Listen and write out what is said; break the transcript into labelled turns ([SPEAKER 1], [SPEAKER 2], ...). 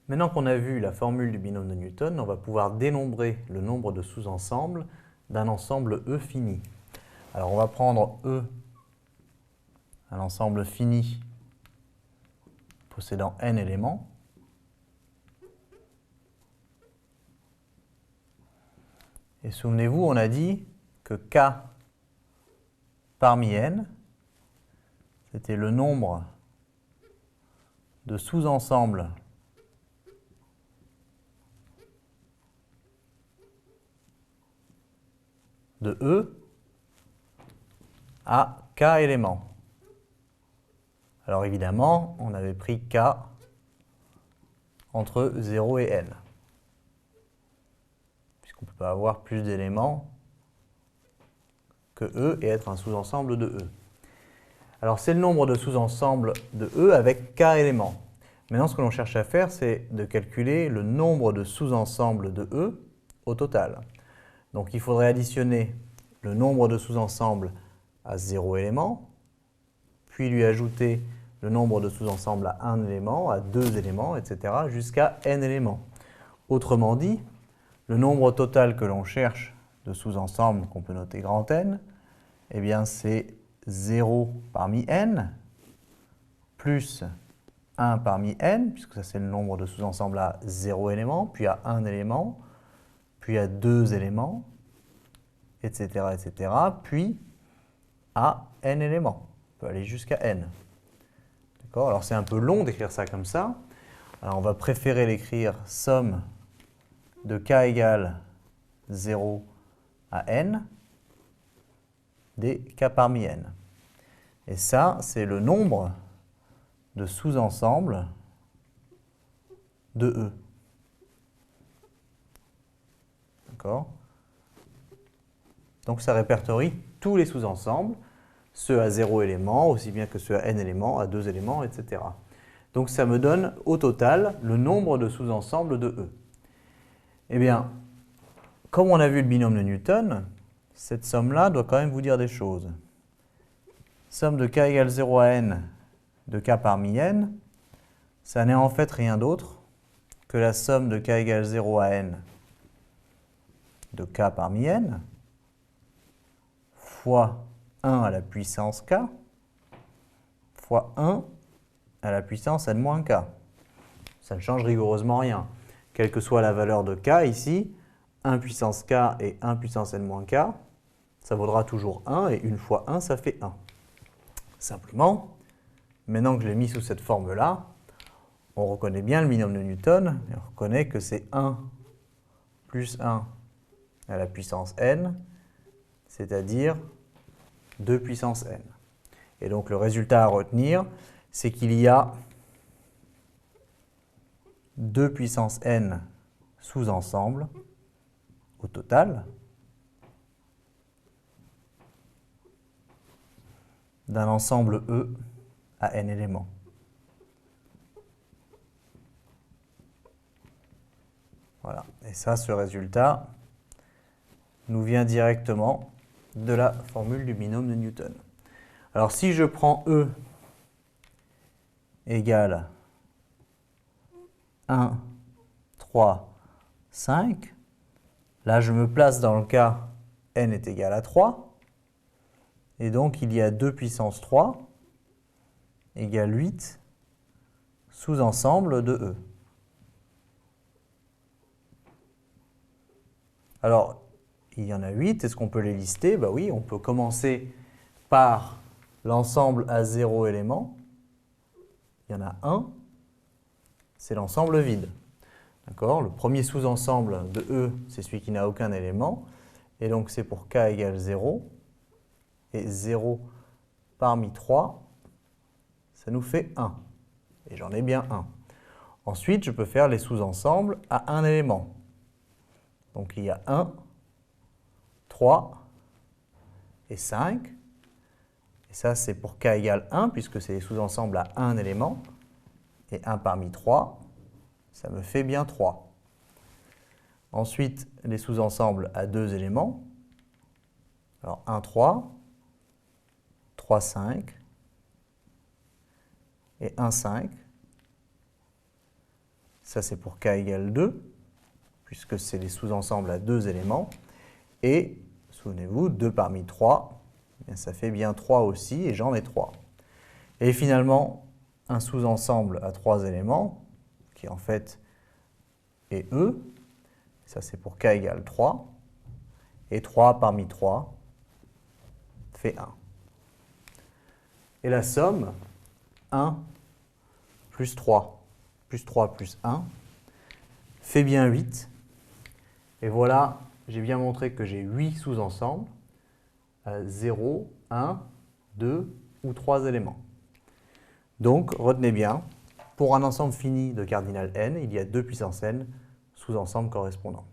[SPEAKER 1] Maintenant qu'on a vu la formule du binôme de Newton, on va pouvoir dénombrer le nombre de sous-ensembles d'un ensemble E fini. Alors on va prendre E, un ensemble fini possédant n éléments. Et souvenez-vous, on a dit que K parmi n, c'était le nombre de sous-ensembles de E à K éléments. Alors évidemment, on avait pris K entre 0 et n, puisqu'on ne peut pas avoir plus d'éléments que E et être un sous-ensemble de E. Alors c'est le nombre de sous-ensembles de E avec K éléments. Maintenant, ce que l'on cherche à faire, c'est de calculer le nombre de sous-ensembles de E au total. Donc il faudrait additionner le nombre de sous-ensembles à 0 éléments, puis lui ajouter le nombre de sous-ensembles à 1 élément, à 2 éléments, etc., jusqu'à n éléments. Autrement dit, le nombre total que l'on cherche de sous-ensembles, qu'on peut noter grand N, eh bien c'est 0 parmi n, plus 1 parmi n, puisque ça c'est le nombre de sous-ensembles à 0 élément, puis à 1 élément, puis à 2 éléments, etc., etc., puis à n éléments. On peut aller jusqu'à n. D'accord? Alors c'est un peu long d'écrire ça comme ça. Alors on va préférer l'écrire somme de k égale 0 à n des k parmi n. Et ça, c'est le nombre de sous-ensembles de E. D'accord? Donc ça répertorie tous les sous-ensembles, ceux à 0 éléments, aussi bien que ceux à n éléments, à 2 éléments, etc. Donc ça me donne au total le nombre de sous-ensembles de E. Eh bien, comme on a vu le binôme de Newton, cette somme-là doit quand même vous dire des choses. Somme de k égale 0 à n de k parmi n, ça n'est en fait rien d'autre que la somme de k égale 0 à n de k parmi n fois 1 à la puissance k fois 1 à la puissance n moins k. Ça ne change rigoureusement rien. Quelle que soit la valeur de k ici, 1 puissance k et 1 puissance n moins k, ça vaudra toujours 1, et 1 fois 1, ça fait 1. Simplement, maintenant que je l'ai mis sous cette forme-là, on reconnaît bien le binôme de Newton, et on reconnaît que c'est 1 plus 1 à la puissance n, c'est-à-dire 2 puissance n. Et donc le résultat à retenir, c'est qu'il y a 2 puissance n sous-ensembles au total d'un ensemble E à n éléments. Voilà. Et ça, ce résultat nous vient directement de la formule du binôme de Newton. Alors si je prends E égale 1, 3, 5, là je me place dans le cas n est égal à 3, et donc il y a 2 puissance 3 égale 8 sous-ensemble de E. Alors, il y en a 8, est-ce qu'on peut les lister? Ben oui, on peut commencer par l'ensemble à 0 éléments. Il y en a un, c'est l'ensemble vide. D'accord? Le premier sous-ensemble de E, c'est celui qui n'a aucun élément. Et donc c'est pour k égale 0. Et 0 parmi 3, ça nous fait 1. Et j'en ai bien 1. Ensuite, je peux faire les sous-ensembles à un élément. Donc il y a 1, 3 et 5. Et ça, c'est pour k égale 1, puisque c'est les sous-ensembles à un élément. Et 1 parmi 3, ça me fait bien 3. Ensuite, les sous-ensembles à 2 éléments. Alors 1, 3, 3, 5 et 1, 5. Ça, c'est pour k égale 2, puisque c'est les sous-ensembles à 2 éléments. Et, souvenez-vous, 2 parmi 3, ça fait bien 3 aussi, et j'en ai 3. Et finalement, un sous-ensemble à 3 éléments, qui en fait est E, ça c'est pour k égale 3, et 3 parmi 3 fait 1. Et la somme, 1 plus 3 plus 1, fait bien 8. Et voilà, j'ai bien montré que j'ai 8 sous-ensembles, 0, 1, 2 ou 3 éléments. Donc, retenez bien, pour un ensemble fini de cardinal n, il y a 2 puissance n sous-ensembles correspondants.